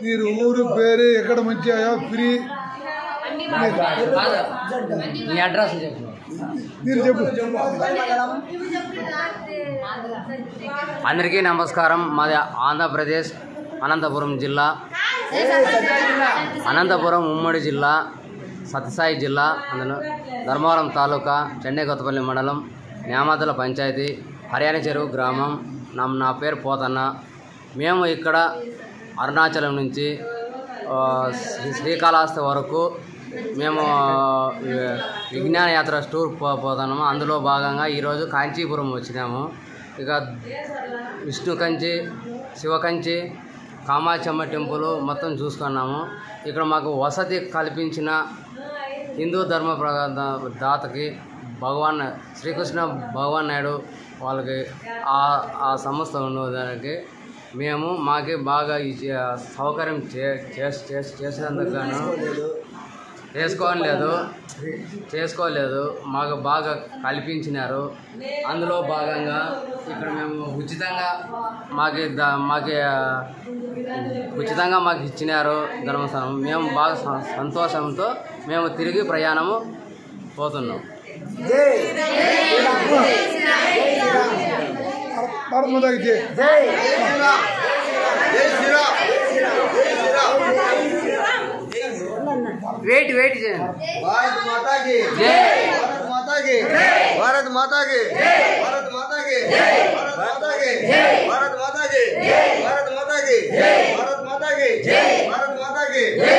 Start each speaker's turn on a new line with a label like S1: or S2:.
S1: మీరు ఊరు పేరు ఎక్కడ మంచిగా ఫ్రీ
S2: అడ్రస్ చెప్పు
S1: మీరు చెప్పు.
S2: అందరికీ నమస్కారం. మాది ఆంధ్రప్రదేశ్ అనంతపురం జిల్లా, అనంతపురం ఉమ్మడి జిల్లా, సత్యసాయి జిల్లా, అందులో ధర్మవరం తాలూకా, చెన్నైకొత్తపల్లి మండలం, న్యామతల పంచాయతీ, హర్యానా చెరువు గ్రామం. నా పేరు పోతన్న. మేము ఇక్కడ అరుణాచలం నుంచి శ్రీకాళహస్తి వరకు మేము విజ్ఞాన యాత్ర టూర్ పోతున్నాము. అందులో భాగంగా ఈరోజు కాంచీపురం వచ్చినాము. ఇక విష్ణు కంచి, శివ కంచి, కామాక్షమ్మ టెంపుల్ మొత్తం చూసుకున్నాము. ఇక్కడ మాకు వసతి కల్పించిన హిందూ ధర్మ దాతకి భగవాన్ శ్రీకృష్ణ భగవాన్ నాయుడు వాళ్ళకి ఆ సంస్థ ఉన్నదానికి మాకు బాగా సౌకర్యం చేసినందుకు గాను చేసుకోలేదు, మాకు బాగా కల్పించినారు. అందులో భాగంగా ఇక్కడ మేము ఉచితంగా మాకు ఇచ్చినారు ధర్మస్థానం. మేము బాగా సంతోషంతో మేము తిరిగి ప్రయాణము పోతున్నాం. వెయిట్ చేయండి.
S3: भारत माता की जय, भारत माता की जय, भारत माता की जय, भारत माता की जय, भारत माता की जय, भारत माता की जय, भारत माता की जय, भारत माता की जय, भारत माता की जय।